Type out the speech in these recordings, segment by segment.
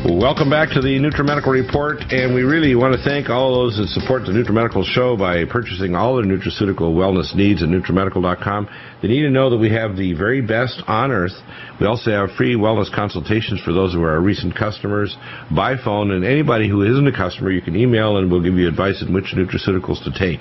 Welcome back to the NutriMedical Report, and we really want to thank all those that support the NutriMedical show by purchasing all their nutraceutical wellness needs at NutriMedical.com. They need to know that we have the very best on earth. We also have free wellness consultations for those who are our recent customers by phone, and anybody who isn't a customer, you can email and we'll give you advice on which nutraceuticals to take.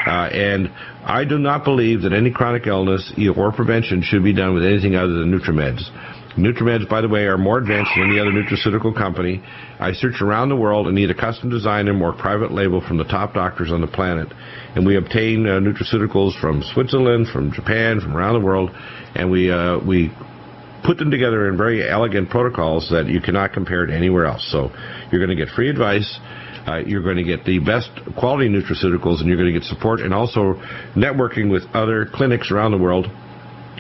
And I do not believe that any chronic illness or prevention should be done with anything other than NutriMeds. NutriMeds, by the way, are more advanced than any other nutraceutical company. I searched around the world and need a custom design and more private label from the top doctors on the planet. And we obtain nutraceuticals from Switzerland, from Japan, from around the world, and we put them together in very elegant protocols that you cannot compare to anywhere else. So you're going to get free advice. You're going to get the best quality nutraceuticals, and you're going to get support and also networking with other clinics around the world,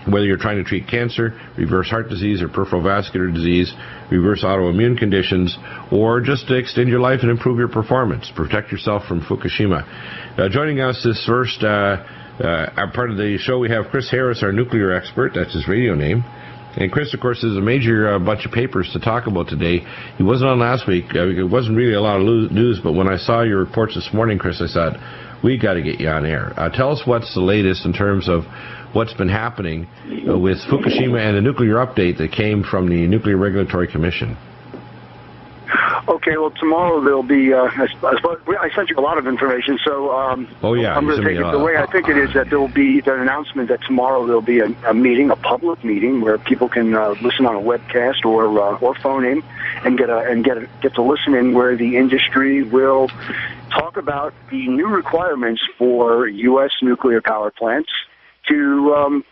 whether you're trying to treat cancer, reverse heart disease or peripheral vascular disease, reverse autoimmune conditions, or just to extend your life and improve your performance, protect yourself from Fukushima. Joining us this first part of the show, we have Chris Harris, our nuclear expert. That's his radio name. And Chris, of course, has a major bunch of papers to talk about today. He wasn't on last week. It wasn't really a lot of news, but when I saw your reports this morning, Chris, I thought, we got to get you on air. Tell us what's the latest in terms of what's been happening with Fukushima and the nuclear update that came from the Nuclear Regulatory Commission. Okay, well, tomorrow there'll be, I sent you a lot of information, so I'm going to take it the way I think it is, that there will be an announcement that tomorrow there'll be a meeting, a public meeting, where people can listen on a webcast or phone in and get to listen in, where the industry will talk about the new requirements for U.S. nuclear power plants to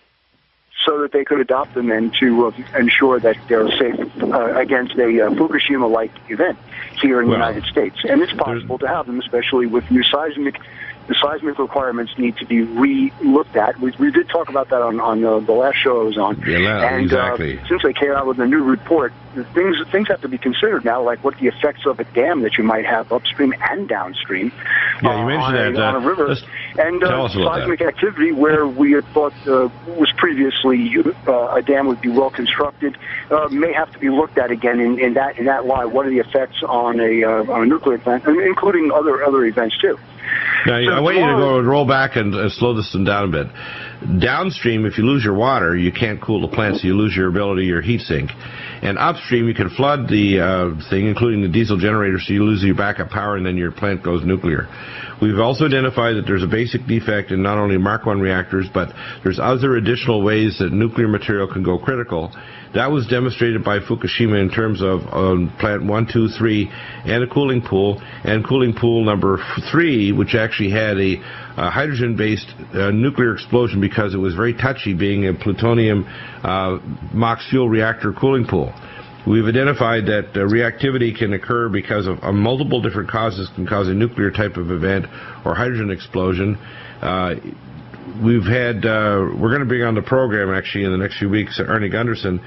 so that they could adopt them and to ensure that they're safe against a Fukushima-like event here in the United States. And it's possible to have them, especially with new seismic. The seismic requirements need to be re-looked at. We did talk about that on the last show I was on. Yeah, and exactly. Since they came out with a new report, things have to be considered now, like what the effects of a dam that you might have upstream and downstream you mentioned on a river. And seismic activity, where we had thought was previously a dam would be well constructed, may have to be looked at again in that line. What are the effects on a nuclear plant, including other events too? Now, I want you to roll back and slow this down a bit. Downstream, if you lose your water, you can't cool the plant, so you lose your ability, your heat sink. And upstream, you can flood the thing, including the diesel generator, so you lose your backup power, and then your plant goes nuclear. We've also identified that there's a basic defect in not only Mark I reactors, but there's other additional ways that nuclear material can go critical. That was demonstrated by Fukushima in terms of plant 1, 2, 3, and a cooling pool, and cooling pool number 3, which actually had a hydrogen-based nuclear explosion because it was very touchy, being a plutonium MOX fuel reactor cooling pool. We've identified that reactivity can occur because of multiple different causes, can cause a nuclear type of event or hydrogen explosion. We've had, we're going to bring on the program actually in the next few weeks, Ernie Gunderson,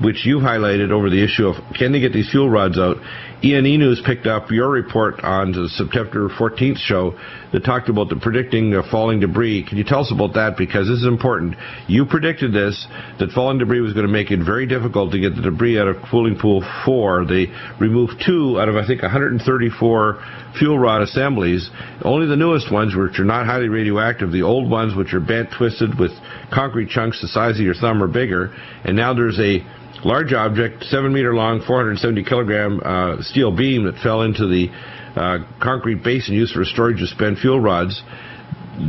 which you highlighted over the issue of can they get these fuel rods out. E&E News picked up your report on the September 14th show that talked about the predicting falling debris. Can you tell us about that? Because this is important. You predicted this, that falling debris was going to make it very difficult to get the debris out of cooling pool 4. They removed 2 out of, I think, 134 fuel rod assemblies. Only the newest ones, which are not highly radioactive, the old ones, which are bent, twisted with concrete chunks the size of your thumb or bigger. And now there's a large object, 7 meter long, 470 kilogram steel beam that fell into the concrete basin used for storage of spent fuel rods.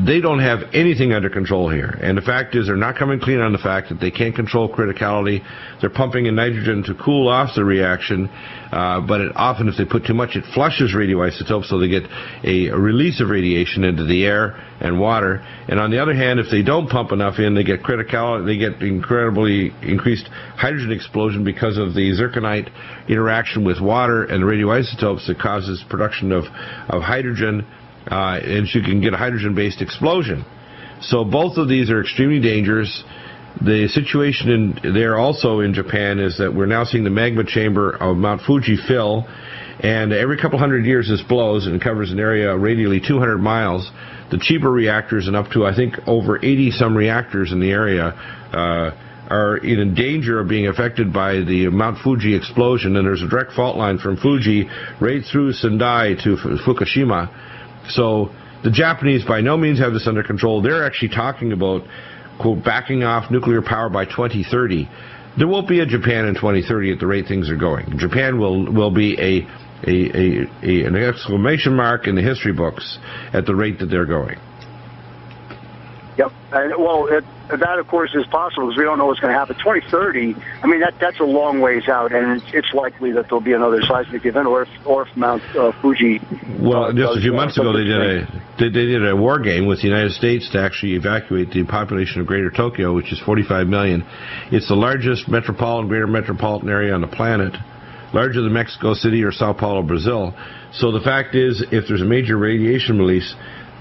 They don't have anything under control here. And the fact is, they're not coming clean on the fact that they can't control criticality. They're pumping in nitrogen to cool off the reaction, but often if they put too much, it flushes radioisotopes, so they get a release of radiation into the air and water. And on the other hand, if they don't pump enough in, they get criticality, they get incredibly increased hydrogen explosion because of the zirconite interaction with water and radioisotopes that causes production of hydrogen, and you can get a hydrogen-based explosion. So both of these are extremely dangerous. The situation there also in Japan is that we're now seeing the magma chamber of Mount Fuji fill, and every couple hundred years this blows and covers an area radially 200 miles. The cheaper reactors, and up to, I think, over 80-some reactors in the area, are in danger of being affected by the Mount Fuji explosion, and there's a direct fault line from Fuji right through Sendai to Fukushima. So the Japanese by no means have this under control. They're actually talking about, quote, backing off nuclear power by 2030. There won't be a Japan in 2030 at the rate things are going. Japan will be an exclamation mark in the history books at the rate that they're going. Yep. And, well, that, of course, is possible because we don't know what's going to happen. 2030, I mean, that's a long ways out, and it's likely that there'll be another seismic event or if Mount Fuji... Well, just a few months ago, they did a war game with the United States to actually evacuate the population of Greater Tokyo, which is 45 million. It's the largest greater metropolitan area on the planet, larger than Mexico City or Sao Paulo, Brazil. So the fact is, if there's a major radiation release,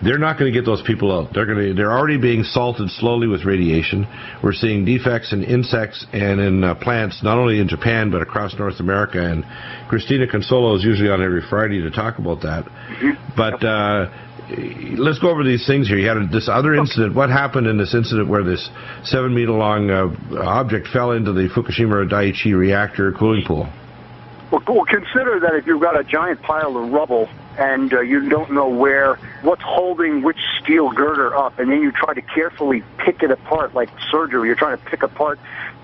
they're not going to get those people out. They're already being salted slowly with radiation. We're seeing defects in insects and in plants, not only in Japan, but across North America. And Christina Consolo is usually on every Friday to talk about that. But let's go over these things here. You had this other incident. What happened in this incident where this 7-meter-long object fell into the Fukushima Daiichi reactor cooling pool? Well, consider that if you've got a giant pile of rubble and you don't know what's holding which steel girder up, and then you try to carefully pick it apart like surgery. You're trying to pick apart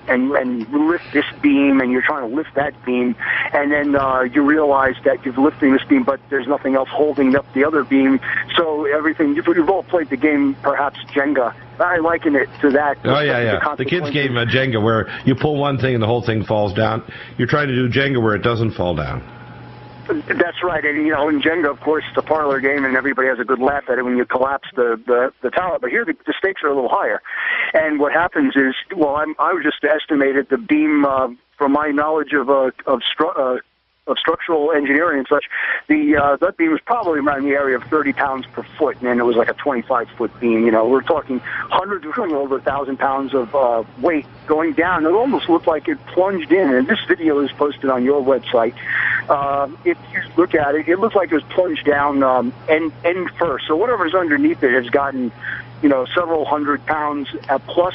and lift this beam, and you're trying to lift that beam, and then you realize that you're lifting this beam, but there's nothing else holding up the other beam. So everything, you've all played the game, perhaps Jenga. I liken it to that. Oh, yeah. The kids' game, Jenga, where you pull one thing and the whole thing falls down. You're trying to do Jenga where it doesn't fall down. That's right. And, in Jenga, of course, it's a parlor game, and everybody has a good laugh at it when you collapse the tower. But here, the stakes are a little higher. And what happens is, I would just estimated the beam, from my knowledge of structural engineering and such, that beam was probably around the area of 30 pounds per foot, and then it was like a 25-foot beam. We're talking hundreds, over 1,000 pounds of weight going down. It almost looked like it plunged in, and this video is posted on your website. If you look at it, it looks like it was plunged down end first. So whatever's underneath it has gotten, several hundred pounds plus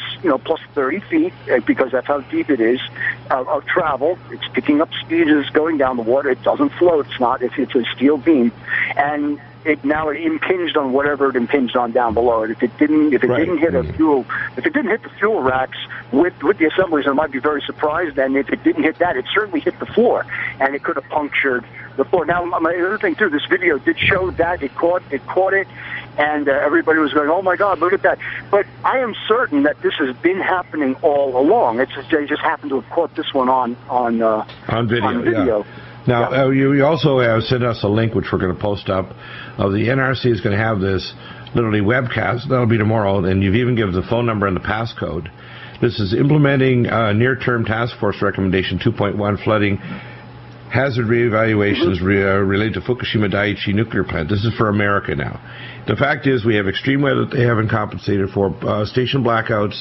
30 feet, because that's how deep it is, of travel. It's picking up speed as it's going down the water. It doesn't float. It's a steel beam, and it impinged on whatever it impinged on down below it. If it didn't hit the fuel racks with the assemblies, I might be very surprised. And if it didn't hit that, it certainly hit the floor, and it could have punctured the floor. Now, my other thing too, this video did show that it caught it. And everybody was going, "Oh my God, look at that!" But I am certain that this has been happening all along. They just happened to have caught this one on video. Yeah. Now, you also have sent us a link, which we're going to post up, of the NRC is going to have this literally webcast. That'll be tomorrow, and you've even given the phone number and the passcode. This is implementing near-term task force recommendation 2.1 flooding hazard reevaluations related to Fukushima Daiichi nuclear plant. This is for America now. The fact is, we have extreme weather that they haven't compensated for, station blackouts,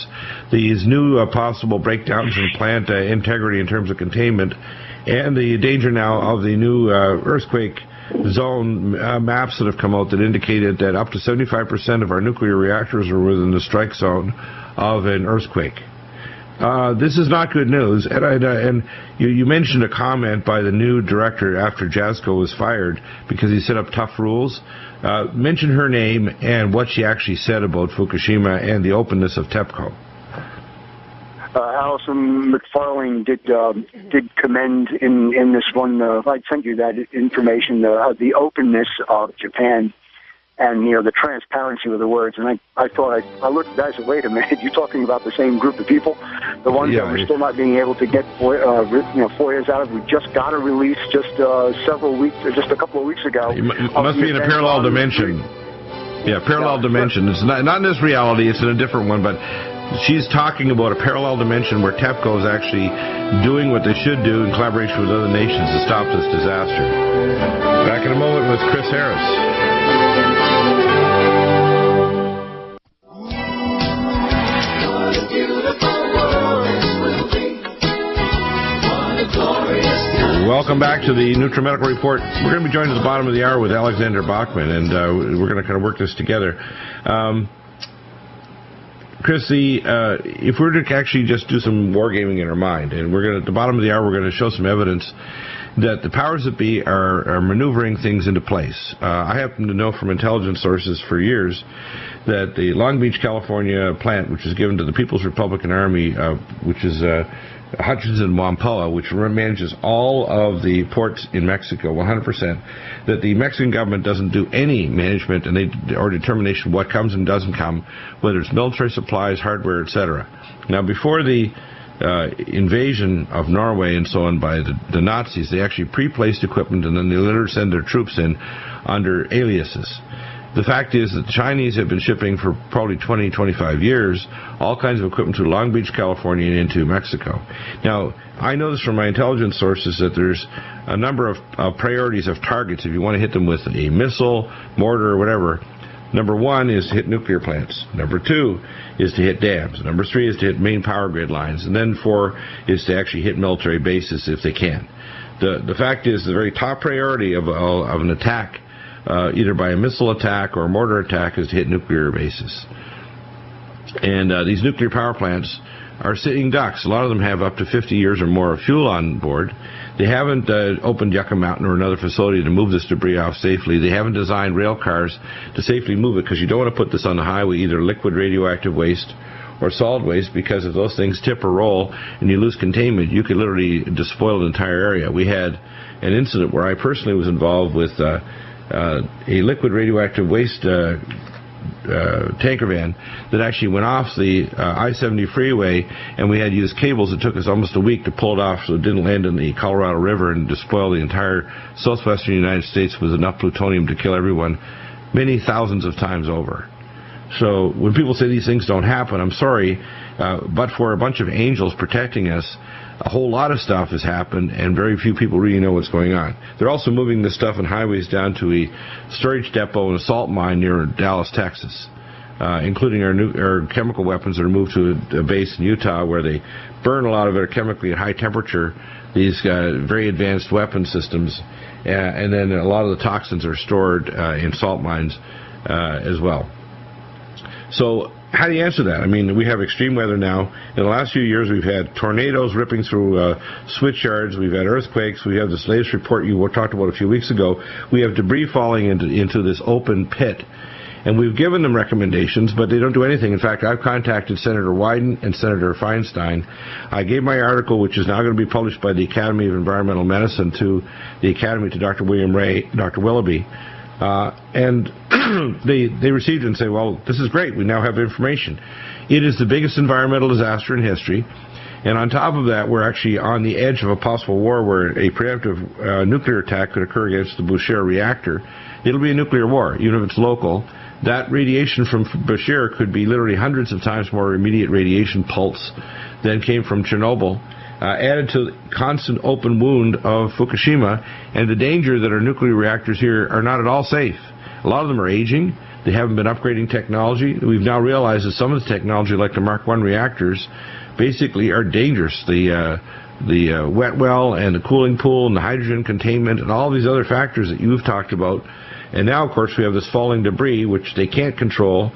these new possible breakdowns in plant integrity in terms of containment, and the danger now of the new earthquake zone maps that have come out that indicated that up to 75% of our nuclear reactors are within the strike zone of an earthquake. This is not good news. And you mentioned a comment by the new director after Jasko was fired because he set up tough rules. Mention her name and what she actually said about Fukushima and the openness of TEPCO. Alison McFarlane did commend in this one. I sent you that information, the openness of Japan. And, the transparency of the words. And I thought, I looked at that and said, wait a minute, you're talking about the same group of people? The ones that we're still not being able to get FOIAs out of. We just got a release just a couple of weeks ago. It must be in a parallel dimension. Yeah, parallel dimension. It's not in this reality, it's in a different one, but she's talking about a parallel dimension where TEPCO is actually doing what they should do in collaboration with other nations to stop this disaster. Back in a moment with Chris Harris. Welcome back to the NutriMedical Report. We're going to be joined at the bottom of the hour with Alexander Bachman, and we're going to kind of work this together. Chris, if we were to actually just do some wargaming in our mind, and we're going to, at the bottom of the hour, we're going to show some evidence that the powers that be are maneuvering things into place. I happen to know from intelligence sources for years that the Long Beach, California plant, which is given to the People's Republican Army, which is Hutchinson Whampoa, which manages all of the ports in Mexico, 100%, that the Mexican government doesn't do any management or determination of what comes and doesn't come, whether it's military supplies, hardware, etc. Now, before the invasion of Norway and so on by the Nazis, they actually pre-placed equipment and then they later send their troops in under aliases. The fact is that the Chinese have been shipping for probably 20, 25 years all kinds of equipment to Long Beach, California, and into Mexico. Now, I know this from my intelligence sources that there's a number of priorities of targets if you want to hit them with a missile, mortar, or whatever. Number 1 is to hit nuclear plants. Number 2 is to hit dams. Number 3 is to hit main power grid lines. And then 4 is to actually hit military bases if they can. The fact is the very top priority of an attack, either by a missile attack or a mortar attack, is to hit nuclear bases. And these nuclear power plants are sitting ducks. A lot of them have up to 50 years or more of fuel on board. They haven't opened Yucca Mountain or another facility to move this debris off safely. They haven't designed rail cars to safely move it, because you don't want to put this on the highway, either liquid radioactive waste or solid waste, because if those things tip or roll and you lose containment, you could literally despoil the entire area. We had an incident where I personally was involved with a liquid radioactive waste tanker van that actually went off the I-70 freeway, and we had to use cables. It took us almost a week to pull it off so it didn't land in the Colorado River and despoil the entire southwestern United States with enough plutonium to kill everyone many thousands of times over. So when people say these things don't happen, I'm sorry, but for a bunch of angels protecting us, a whole lot of stuff has happened, and very few people really know what's going on. They're also moving this stuff on highways down to a storage depot and a salt mine near Dallas, Texas, including our chemical weapons that are moved to a base in Utah where they burn a lot of it chemically at high temperature, these very advanced weapon systems, and then a lot of the toxins are stored in salt mines as well. So how do you answer that? I mean, we have extreme weather now. In the last few years, we've had tornadoes ripping through switchyards. We've had earthquakes. We have this latest report you talked about a few weeks ago. We have debris falling into this open pit. And we've given them recommendations, but they don't do anything. In fact, I've contacted Senator Wyden and Senator Feinstein. I gave my article, which is now going to be published by the Academy of Environmental Medicine, to the Academy, to Dr. William Ray, Dr. Willoughby. And they received it and say, well, this is great. We now have information. It is the biggest environmental disaster in history. And on top of that, we're actually on the edge of a possible war where a preemptive nuclear attack could occur against the Bushehr reactor. It'll be a nuclear war, even if it's local. That radiation from Bushehr could be literally hundreds of times more immediate radiation pulse than came from Chernobyl, added to the constant open wound of Fukushima, and the danger that our nuclear reactors here are not at all safe. A lot of them are aging. They haven't been upgrading technology. We've now realized that some of the technology, like the Mark I reactors, basically are dangerous. The wet well and the cooling pool and the hydrogen containment and all these other factors that you've talked about. And now, of course, we have this falling debris, which they can't control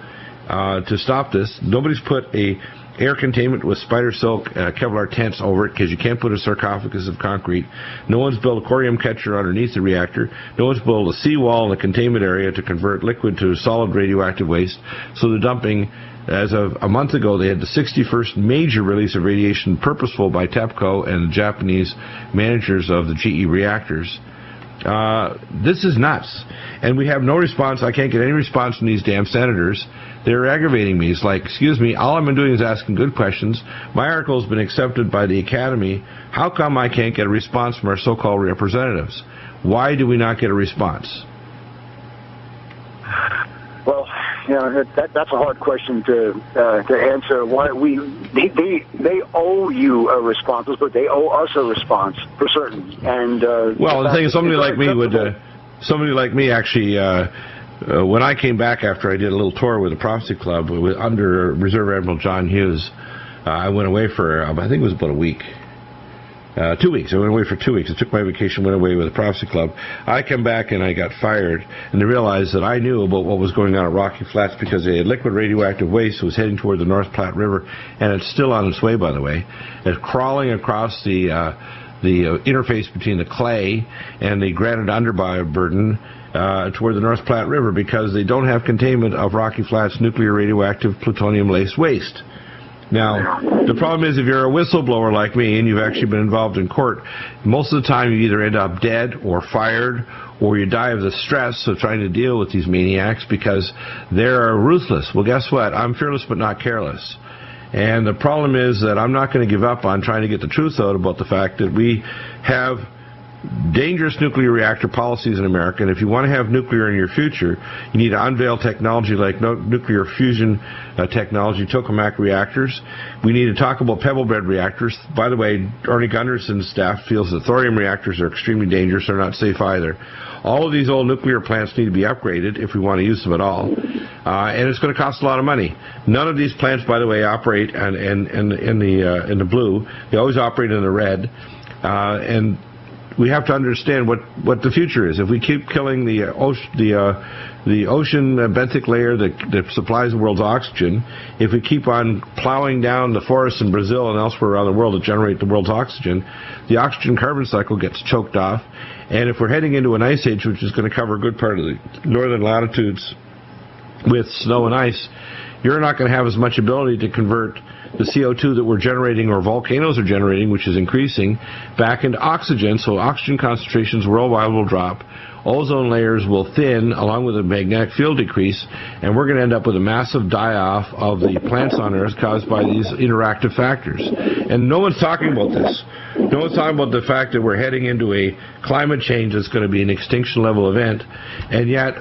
to stop this. Nobody's put a air containment with spider silk Kevlar tents over it, because you can't put a sarcophagus of concrete. No one's built a corium catcher underneath the reactor. No one's built a seawall in the containment area to convert liquid to solid radioactive waste. So they're dumping, as of a month ago, they had the 61st major release of radiation purposeful by TEPCO and the Japanese managers of the GE reactors. This is nuts. And we have no response. I can't get any response from these damn senators. They're aggravating me. It's like, excuse me, all I've been doing is asking good questions. My article has been accepted by the Academy. How come I can't get a response from our so-called representatives? Why do we not get a response? Well, you know, that's a hard question to answer. Why they owe you a response, but they owe us a response for certain. And well, the thing is, somebody like me actually. When I came back after I did a little tour with the Prophecy Club under Reserve Admiral John Hughes, I went away for I think it was about a week. 2 weeks. I went away for 2 weeks. I took my vacation, went away with the Prophecy Club. I come back and I got fired, and I realized that I knew about what was going on at Rocky Flats because a liquid radioactive waste was heading toward the North Platte River, and it's still on its way, by the way. It's crawling across the interface between the clay and the granite underburden toward the North Platte River because they don't have containment of Rocky Flats nuclear radioactive plutonium-laced waste. Now, the problem is if you're a whistleblower like me and you've actually been involved in court, most of the time you either end up dead or fired or you die of the stress of trying to deal with these maniacs because they're ruthless. Well, guess what? I'm fearless but not careless. And the problem is that I'm not going to give up on trying to get the truth out about the fact that we have dangerous nuclear reactor policies in America, and if you want to have nuclear in your future, you need to unveil technology like nuclear fusion technology, tokamak reactors. We need to talk about pebble bed reactors. By the way, Arnie Gunderson's staff feels that thorium reactors are extremely dangerous. They're not safe either. All of these old nuclear plants need to be upgraded if we want to use them at all, and it's going to cost a lot of money. None of these plants, by the way, operate in the blue. They always operate in the red, and we have to understand what the future is. If we keep killing the ocean benthic layer that supplies the world's oxygen, if we keep on plowing down the forests in Brazil and elsewhere around the world that generate the world's oxygen, the oxygen-carbon cycle gets choked off. And if we're heading into an ice age, which is going to cover a good part of the northern latitudes with snow and ice, you're not going to have as much ability to convert the CO2 that we're generating or volcanoes are generating, which is increasing, back into oxygen. So oxygen concentrations worldwide will drop. Ozone layers will thin along with a magnetic field decrease, and we're going to end up with a massive die-off of the plants on Earth caused by these interactive factors. And no one's talking about this. No one's talking about the fact that we're heading into a climate change that's going to be an extinction level event, and yet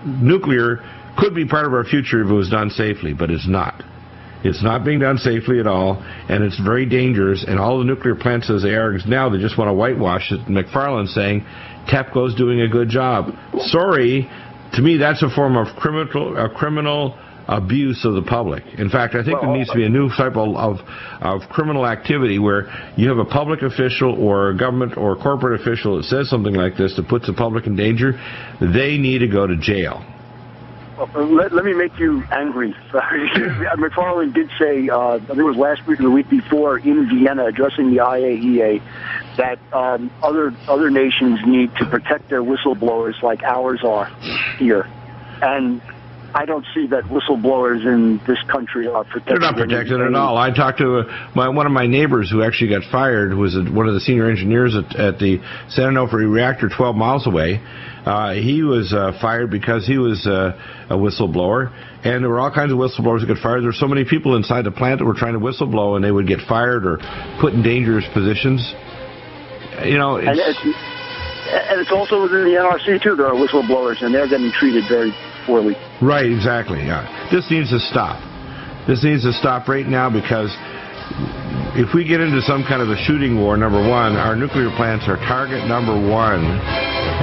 nuclear could be part of our future if it was done safely, but it's not. It's not being done safely at all, and it's very dangerous, and all the nuclear plants as they are now, they just want to whitewash it. McFarland's saying TEPCO's doing a good job. Sorry, to me that's a form of criminal abuse of the public. In fact, I think there needs to be a new type of criminal activity where you have a public official or a government or a corporate official that says something like this that puts the public in danger. They need to go to jail. Let me make you angry. McFarland did say, I think it was last week or the week before, in Vienna, addressing the IAEA, that other nations need to protect their whistleblowers like ours are here. And I don't see that whistleblowers in this country are protected. They're not protected at all. I talked to one of my neighbors who actually got fired, who was one of the senior engineers at the San Onofre reactor 12 miles away. He was fired because he was a whistleblower, and there were all kinds of whistleblowers that got fired. There were so many people inside the plant that were trying to whistleblow, and they would get fired or put in dangerous positions. You know, and it's also within the NRC, too. There are whistleblowers, and they're getting treated very poorly. Right, exactly. Yeah. This needs to stop. This needs to stop right now because if we get into some kind of a shooting war, number one, our nuclear plants are target number one,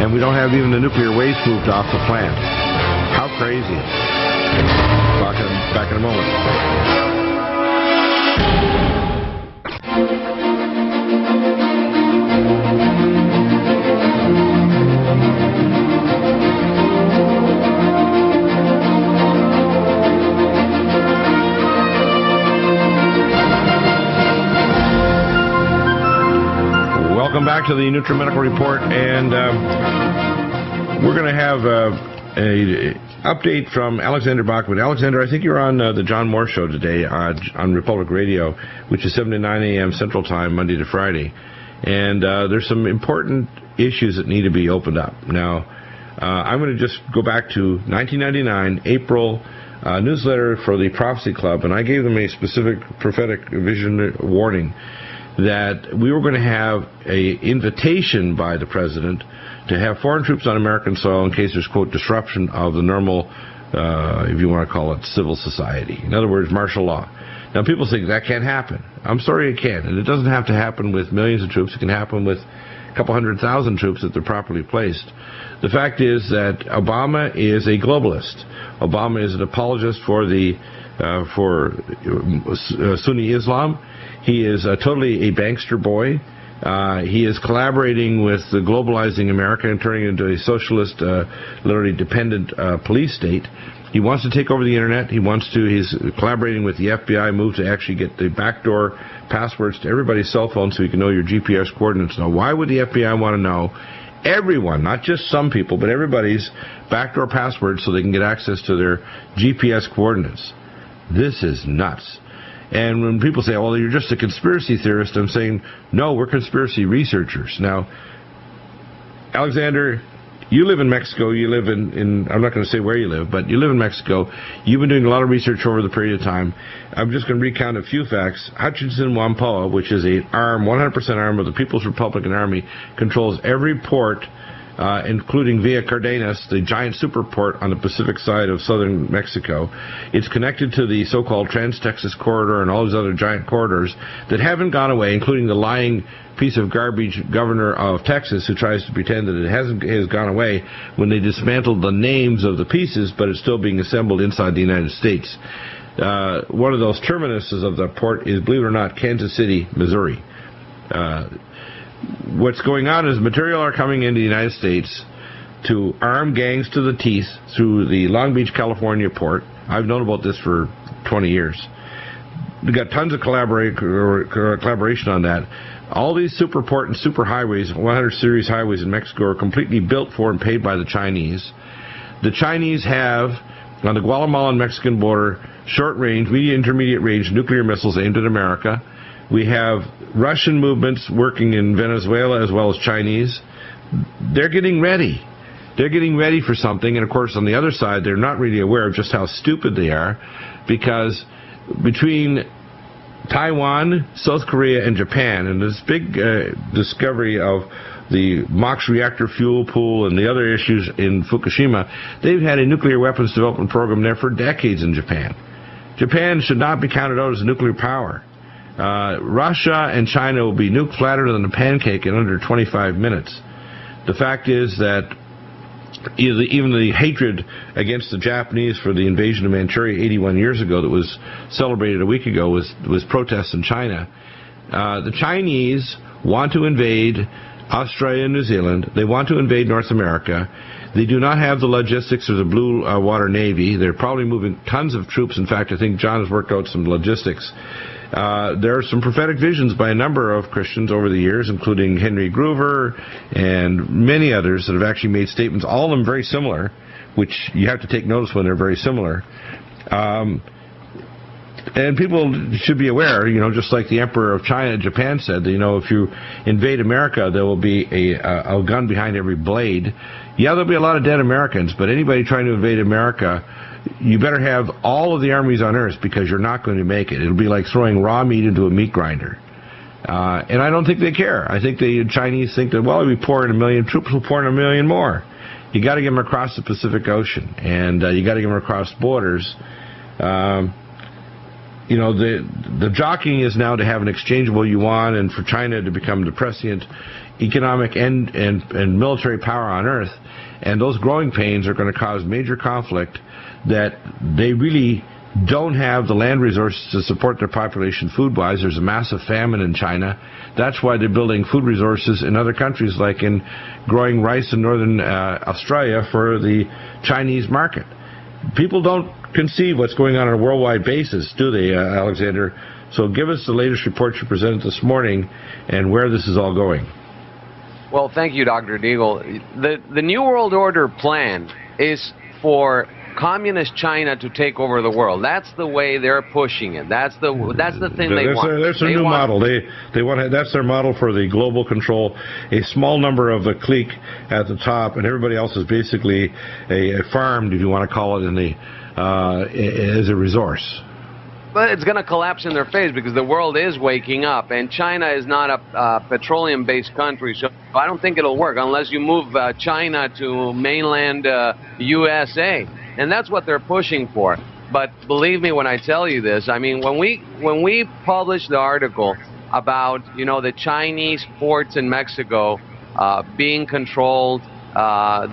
and we don't have even the nuclear waste moved off the plant. How crazy. Back in a moment. Welcome back to the NutriMedical Report, and we're going to have a update from Alexander Bachman. Alexander, I think you're on the John Moore Show today on Republic Radio, which is 7 to 9 a.m. Central Time, Monday to Friday. And there's some important issues that need to be opened up. Now, I'm going to just go back to 1999, April newsletter for the Prophecy Club, and I gave them a specific prophetic vision warning that we were going to have an invitation by the president to have foreign troops on American soil in case there's, quote, disruption of the normal, if you want to call it, civil society. In other words, martial law. Now, people think that can't happen. I'm sorry it can. And it doesn't have to happen with millions of troops. It can happen with a couple 100,000 troops if they're properly placed. The fact is that Obama is a globalist. Obama is an apologist for the for Sunni Islam. He is totally a bankster boy. He is collaborating with the globalizing America and turning it into a socialist, literally dependent police state. He wants to take over the internet. He's collaborating with the FBI move to actually get the backdoor passwords to everybody's cell phone so you can know your GPS coordinates. Now, why would the FBI want to know everyone, not just some people, but everybody's backdoor passwords so they can get access to their GPS coordinates? This is nuts. And when people say, well, you're just a conspiracy theorist, I'm saying, no, we're conspiracy researchers. Now, Alexander, you live in Mexico. You live in I'm not going to say where you live, but you live in Mexico. You've been doing a lot of research over the period of time. I'm just going to recount a few facts. Hutchinson Whampoa, which is an arm, 100% arm of the People's Republican Army, controls every port, including Villa Cardenas, the giant super port on the Pacific side of southern Mexico. It's connected to the so-called Trans-Texas Corridor and all these other giant corridors that haven't gone away, including the lying piece of garbage governor of Texas who tries to pretend that it has gone away when they dismantled the names of the pieces, but it's still being assembled inside the United States. One of those terminuses of the port is, believe it or not, Kansas City, Missouri. What's going on is material are coming into the United States to arm gangs to the teeth through the Long Beach, California port. I've known about this for 20 years. We've got tons of collaboration on that. All these super port and super highways, 100 series highways in Mexico, are completely built for and paid by the Chinese. The Chinese have, on the Guatemalan-Mexican border, short-range, medium, intermediate-range nuclear missiles aimed at America. We have Russian movements working in Venezuela as well as Chinese. They're getting ready. They're getting ready for something, and of course on the other side they're not really aware of just how stupid they are, because between Taiwan, South Korea, and Japan, and this big discovery of the MOX reactor fuel pool and the other issues in Fukushima, they've had a nuclear weapons development program there for decades in Japan. Japan should not be counted out as a nuclear power. Russia and China will be nuked flatter than a pancake in under 25 minutes. The fact is that even the hatred against the Japanese for the invasion of Manchuria 81 years ago that was celebrated a week ago was protests in China. The Chinese want to invade Australia and New Zealand. They want to invade North America. They do not have the logistics of the Blue Water Navy. They're probably moving tons of troops. In fact, I think John has worked out some logistics. There are some prophetic visions by a number of Christians over the years, including Henry Groover and many others that have actually made statements, all of them very similar, which you have to take notice when they're very similar. And people should be aware, just like the Emperor of Japan said, that, if you invade America, there will be a gun behind every blade. Yeah, there'll be a lot of dead Americans, but anybody trying to invade America, you better have all of the armies on Earth, because you're not going to make it. It'll be like throwing raw meat into a meat grinder. And I don't think they care. I think the Chinese think that, well, we pour in 1 million troops, we'll pour in 1 million more. You got to get them across the Pacific Ocean, and you got to get them across borders. The jockeying is now to have an exchangeable yuan and for China to become the prescient economic and military power on Earth. And those growing pains are going to cause major conflict, that they really don't have the land resources to support their population food-wise. There's a massive famine in China. That's why they're building food resources in other countries, like in growing rice in northern Australia for the Chinese market. People don't conceive what's going on a worldwide basis, do they, Alexander? So give us the latest report you presented this morning and where this is all going. Well, thank you, Dr. Deagle. The New World Order plan is for communist China to take over the world. That's the way they're pushing it. That's the thing they want. That's their new model. They want that's their model for the global control. A small number of a clique at the top, and everybody else is basically a farmed, if you want to call it, as a resource. But it's going to collapse in their face, because the world is waking up, and China is not a petroleum-based country, so I don't think it'll work unless you move China to mainland USA, and that's what they're pushing for. But believe me when I tell you this, I mean, when we published the article about the Chinese ports in Mexico being controlled by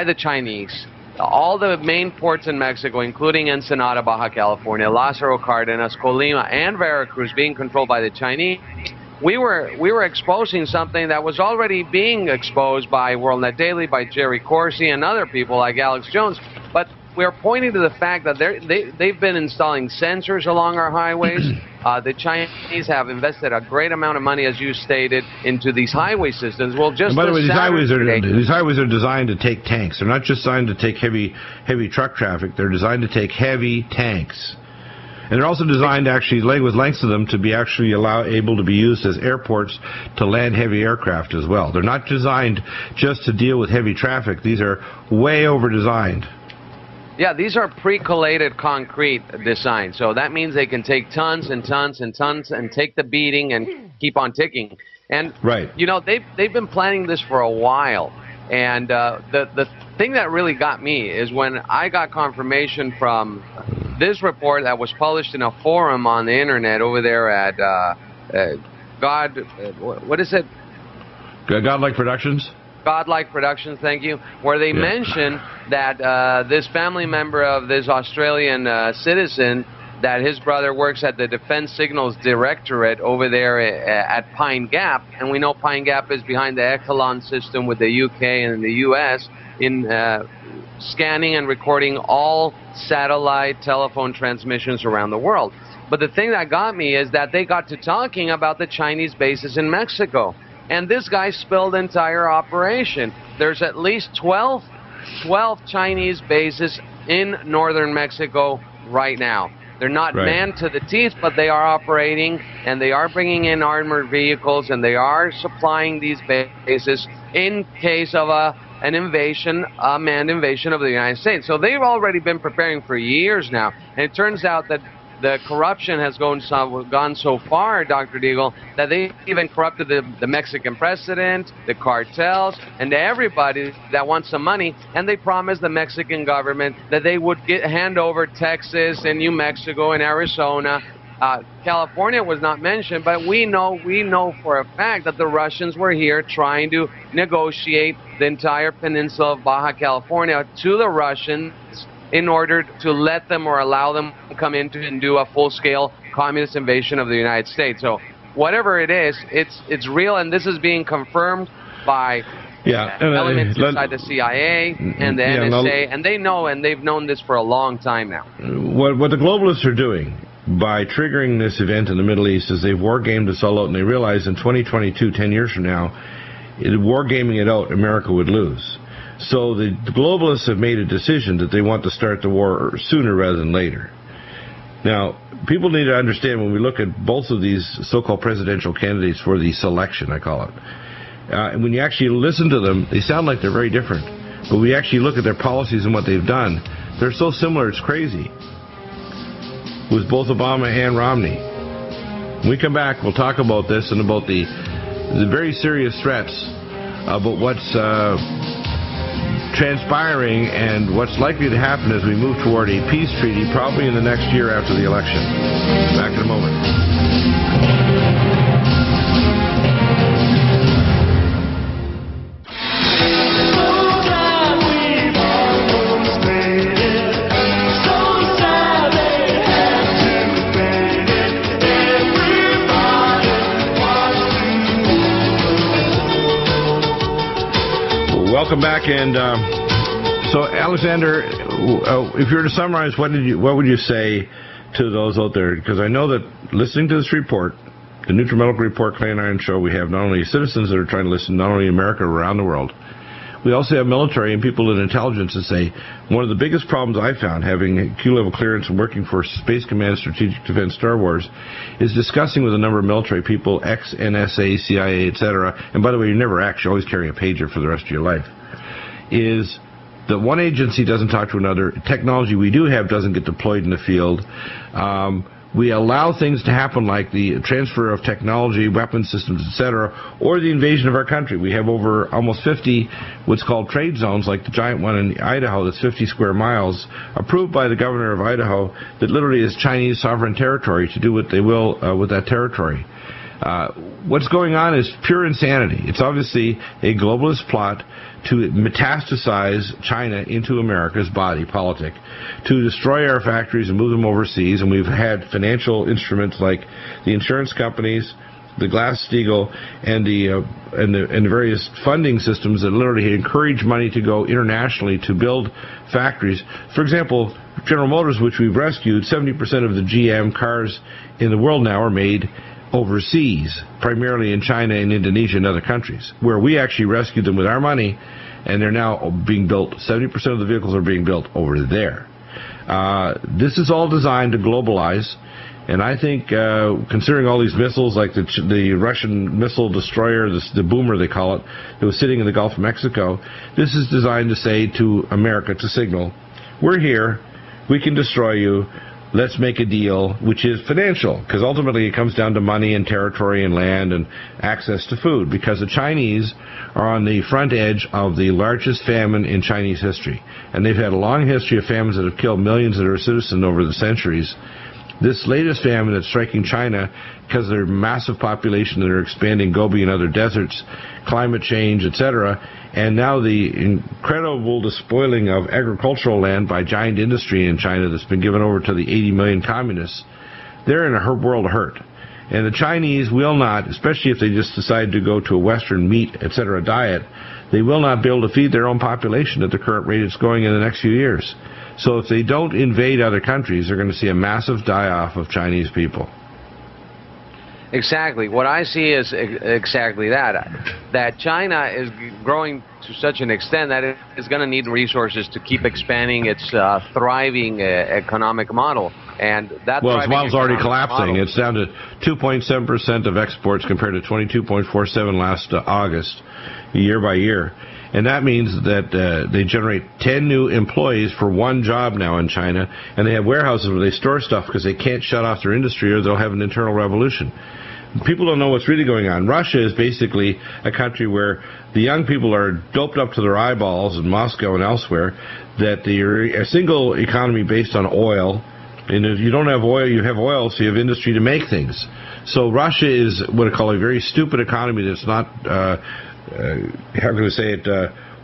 the Chinese, all the main ports in Mexico, including Ensenada, Baja California, Lázaro Cárdenas, Colima, and Veracruz, being controlled by the Chinese, we were exposing something that was already being exposed by WorldNet Daily, by Jerry Corsi, and other people like Alex Jones. But we're pointing to the fact that they've been installing sensors along our highways. The Chinese have invested a great amount of money, as you stated, into these highway systems. Well, just by the way, these highways are designed to take tanks. They're not just designed to take heavy truck traffic. They're designed to take heavy tanks. And they're also designed actually with lengths of them to be actually able to be used as airports to land heavy aircraft as well. They're not designed just to deal with heavy traffic. These are way over-designed. Yeah, these are pre-collated concrete designs, so that means they can take tons and tons and tons and take the beating and keep on ticking. And right. You know, they've been planning this for a while, and the thing that really got me is when I got confirmation from this report that was published in a forum on the internet over there at what is it? Godlike Productions. Godlike Productions, thank you, where they mention that this family member of this Australian citizen, that his brother works at the Defense Signals Directorate over there at Pine Gap, and we know Pine Gap is behind the Echelon system with the UK and the US in scanning and recording all satellite telephone transmissions around the world. But the thing that got me is that they got to talking about the Chinese bases in Mexico. And this guy spilled the entire operation. There's at least 12 Chinese bases in northern Mexico right now. They're not manned to the teeth, but they are operating, and they are bringing in armored vehicles, and they are supplying these bases in case of an invasion, a manned invasion of the United States. So they've already been preparing for years now. And it turns out that the corruption has gone so far, Dr. Deagle, that they even corrupted the Mexican president, the cartels, and everybody that wants some money. And they promised the Mexican government that they would hand over Texas and New Mexico and Arizona. California was not mentioned, but we know for a fact that the Russians were here trying to negotiate the entire peninsula of Baja California to the Russians in order to let them or allow them to come in and do a full-scale communist invasion of the United States. So whatever it is, it's real, and this is being confirmed by elements inside the CIA and the NSA, and they know, and they've known this for a long time now. What the globalists are doing by triggering this event in the Middle East is they've war-gamed us all out, and they realize in 2022, 10 years from now, war-gaming it out, America would lose. So the globalists have made a decision that they want to start the war sooner rather than later. Now, people need to understand when we look at both of these so-called presidential candidates for the selection, I call it, and when you actually listen to them, they sound like they're very different. But we actually look at their policies and what they've done, they're so similar it's crazy. With both Obama and Romney. When we come back, we'll talk about this and about the very serious threats about what's transpiring and what's likely to happen as we move toward a peace treaty probably in the next year after the election. Back in a moment. Welcome back, and so Alexander, if you were to summarize, what would you say to those out there? Because I know that listening to this report, the NutriMedical Report, Clay and Iron Show, we have not only citizens that are trying to listen, not only in America, around the world. We also have military and people in intelligence that say one of the biggest problems I found having Q-level clearance and working for Space Command Strategic Defense Star Wars is discussing with a number of military people, ex-NSA, CIA, etc. And by the way, you never actually always carry a pager for the rest of your life. Is that one agency doesn't talk to another. Technology we do have doesn't get deployed in the field. We allow things to happen like the transfer of technology, weapon systems, etc., or the invasion of our country. We have over almost 50 what's called trade zones, like the giant one in Idaho that's 50 square miles, approved by the governor of Idaho, that literally is Chinese sovereign territory to do what they will with that territory. What's going on is pure insanity. It's obviously a globalist plot to metastasize China into America's body politic, to destroy our factories and move them overseas. And we've had financial instruments like the insurance companies, the Glass-Steagall, and the various funding systems that literally encourage money to go internationally to build factories. For example, General Motors, which we've rescued, 70% of the GM cars in the world now are made overseas, primarily in China and Indonesia and other countries, where we actually rescued them with our money, and they're now being built. 70% of the vehicles are being built over there. This is all designed to globalize, and I think, considering all these missiles, like the Russian missile destroyer, the Boomer they call it, that was sitting in the Gulf of Mexico, this is designed to say to America, to signal, we're here, we can destroy you, let's make a deal, which is financial, because ultimately it comes down to money and territory and land and access to food, because the Chinese are on the front edge of the largest famine in Chinese history. And they've had a long history of famines that have killed millions of their citizens over the centuries. This latest famine that's striking China, because of their massive population that are expanding Gobi and other deserts, climate change, etc., and now the incredible despoiling of agricultural land by giant industry in China that's been given over to the 80 million communists, they're in a world of hurt. And the Chinese will not, especially if they just decide to go to a Western meat, etc. diet, they will not be able to feed their own population at the current rate it's going in the next few years. So if they don't invade other countries, they're going to see a massive die-off of Chinese people. Exactly. What I see is exactly that China is growing to such an extent that it is going to need resources to keep expanding its thriving economic model. And that its model's already collapsing. It's down to 2.7% of exports compared to 22.47 last August, year by year. And that means that they generate 10 new employees for one job now in China, and they have warehouses where they store stuff because they can't shut off their industry or they'll have an internal revolution. People don't know what's really going on. Russia is basically a country where the young people are doped up to their eyeballs in Moscow and elsewhere, that a single economy based on oil, and if you don't have oil, you have oil, so you have industry to make things. So Russia is what I call a very stupid economy that's not, how can I say it,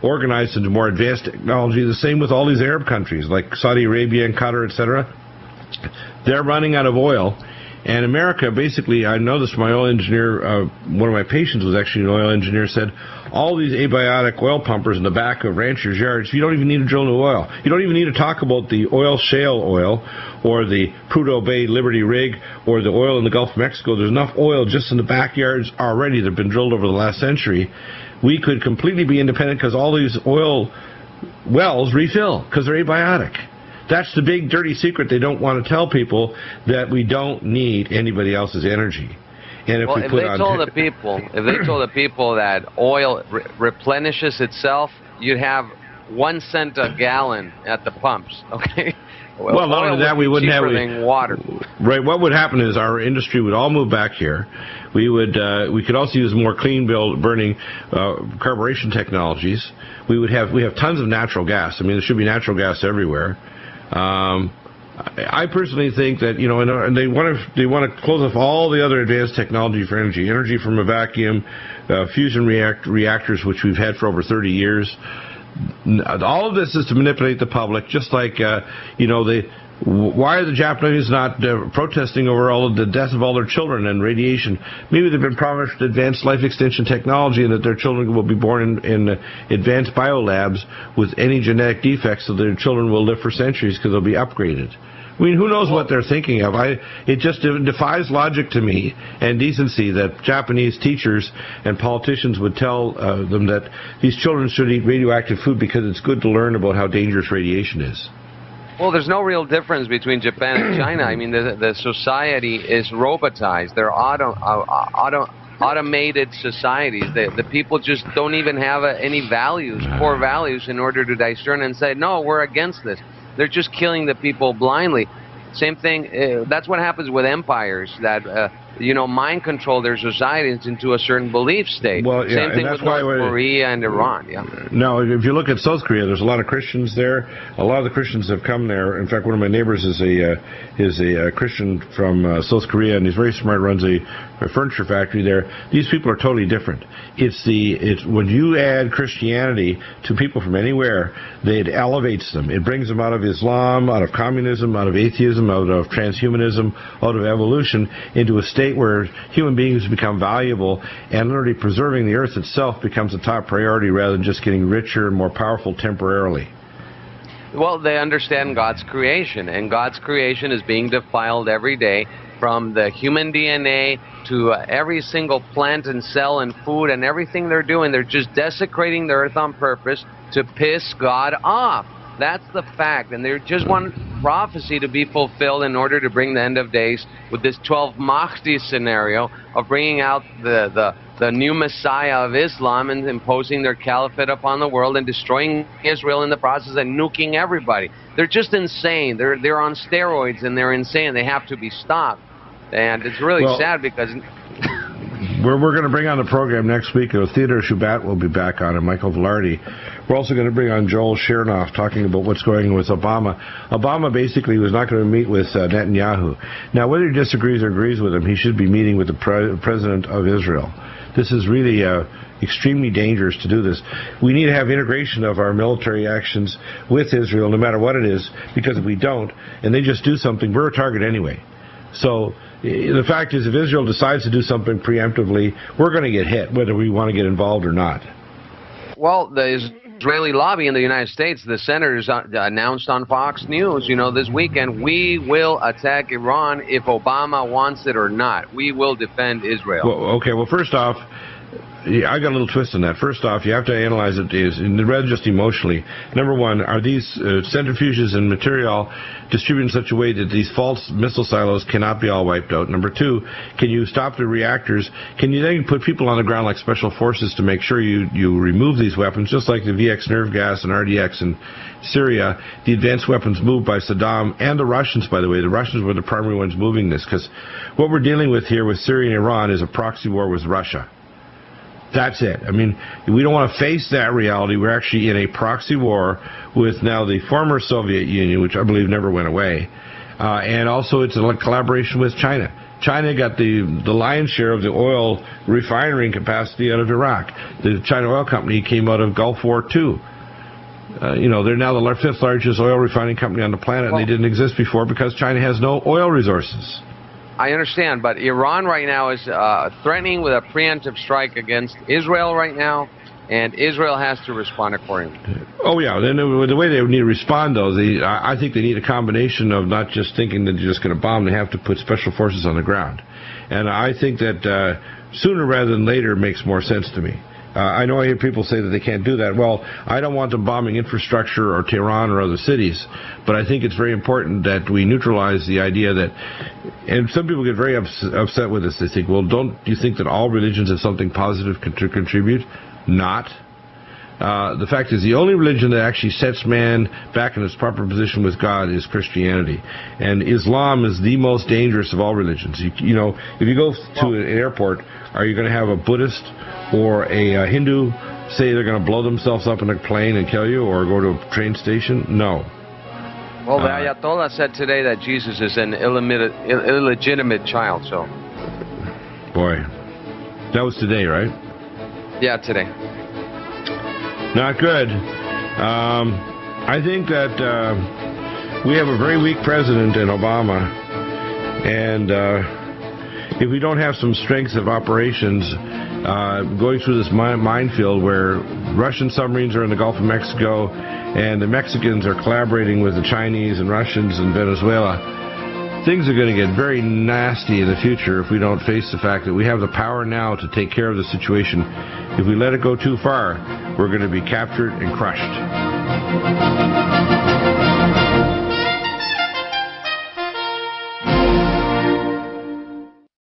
organized into more advanced technology. The same with all these Arab countries like Saudi Arabia and Qatar, etc. They're running out of oil. And America, basically, I know this from my oil engineer, one of my patients was actually an oil engineer, said, all these abiotic oil pumpers in the back of ranchers' yards, you don't even need to drill new oil. You don't even need to talk about the oil shale oil or the Prudhoe Bay Liberty rig or the oil in the Gulf of Mexico. There's enough oil just in the backyards already that have been drilled over the last century. We could completely be independent because all these oil wells refill because they're abiotic. That's the big dirty secret they don't want to tell people, that we don't need anybody else's energy. And if they told the people that oil replenishes itself, you'd have 1 cent a gallon at the pumps. Okay. Well, not only that, we wouldn't have water. Right. What would happen is our industry would all move back here. We could also use more clean burning carburation technologies. We have tons of natural gas. I mean, there should be natural gas everywhere. I personally think that, and they want to close off all the other advanced technology for energy from a vacuum, fusion reactors, which we've had for over 30 years. All of this is to manipulate the public, just like, why are the Japanese not protesting over all of the death of all their children and radiation? Maybe they've been promised advanced life extension technology and that their children will be born in advanced biolabs with any genetic defects, so their children will live for centuries because they'll be upgraded. I mean, who knows what they're thinking of? It just defies logic to me and decency that Japanese teachers and politicians would tell them that these children should eat radioactive food because it's good to learn about how dangerous radiation is. Well, there's no real difference between Japan and China. I mean, the society is robotized. They're automated societies. The people just don't even have any values, core values, in order to discern and say, no, we're against this. They're just killing the people blindly. Same thing, that's what happens with empires, that mind control their societies into a certain belief state. Well, yeah, Same thing with North Korea and Iran. No, if you look at South Korea, there's a lot of Christians there. A lot of the Christians have come there. In fact, one of my neighbors is a Christian from South Korea, and he's very smart. Runs a furniture factory there. These people are totally different. It's when you add Christianity to people from anywhere, it elevates them. It brings them out of Islam, out of communism, out of atheism, out of transhumanism, out of evolution, into a state where human beings become valuable, and literally preserving the earth itself becomes a top priority rather than just getting richer and more powerful temporarily. Well, they understand God's creation, and God's creation is being defiled every day, from the human DNA to every single plant and cell and food and everything they're doing. They're just desecrating the earth on purpose to piss God off. That's the fact, and they just want prophecy to be fulfilled in order to bring the end of days with this 12 Mahdi scenario of bringing out the new Messiah of Islam and imposing their caliphate upon the world and destroying Israel in the process and nuking everybody. They're just insane. They're on steroids, and they're insane. They have to be stopped. And it's really sad because... We're going to bring on the program next week. Theodore Shubat will be back on, and Michael Velarde. We're also going to bring on Joel Chernoff talking about what's going on with Obama. Obama basically was not going to meet with Netanyahu. Now, whether he disagrees or agrees with him, he should be meeting with the president of Israel. This is really extremely dangerous to do this. We need to have integration of our military actions with Israel, no matter what it is, because if we don't, and they just do something, we're a target anyway. So the fact is, if Israel decides to do something preemptively, we're going to get hit, whether we want to get involved or not. Well, the Israeli lobby in the United States, the senators announced on Fox News, this weekend, we will attack Iran if Obama wants it or not. We will defend Israel. Well, first off, I got a little twist on that. First off, you have to analyze it rather just emotionally. Number one, are these centrifuges and material distributed in such a way that these false missile silos cannot be all wiped out? Number two, can you stop the reactors? Can you then put people on the ground like special forces to make sure you remove these weapons, just like the VX nerve gas and RDX in Syria, the advanced weapons moved by Saddam and the Russians, by the way. The Russians were the primary ones moving this, because what we're dealing with here with Syria and Iran is a proxy war with Russia. That's it. I mean, we don't want to face that reality. We're actually in a proxy war with now the former Soviet Union, which I believe never went away. And also it's a collaboration with China. China got the lion's share of the oil refining capacity out of Iraq. The China Oil Company came out of Gulf War II. They're now the fifth largest oil refining company on the planet, and they didn't exist before because China has no oil resources. I understand, but Iran right now is threatening with a preemptive strike against Israel right now, and Israel has to respond accordingly. Oh, yeah. Then the way they would need to respond, though, I think they need a combination of not just thinking that they're just going to bomb. They have to put special forces on the ground. And I think that sooner rather than later makes more sense to me. I know I hear people say that they can't do that. Well, I don't want them bombing infrastructure or Tehran or other cities, but I think it's very important that we neutralize the idea that, and some people get very upset with this. They think, well, don't you think that all religions have something positive to contribute? Not. The fact is, the only religion that actually sets man back in its proper position with God is Christianity. And Islam is the most dangerous of all religions. If you go to an airport, are you going to have a Buddhist or a Hindu say they're going to blow themselves up in a plane and kill you, or go to a train station? No. Well, the Ayatollah said today that Jesus is an illegitimate child, so... Boy. That was today, right? Yeah, today. Not good. I think that we have a very weak president in Obama, and if we don't have some strengths of operations going through this minefield where Russian submarines are in the Gulf of Mexico and the Mexicans are collaborating with the Chinese and Russians in Venezuela, things are going to get very nasty in the future if we don't face the fact that we have the power now to take care of the situation. If we let it go too far, we're going to be captured and crushed.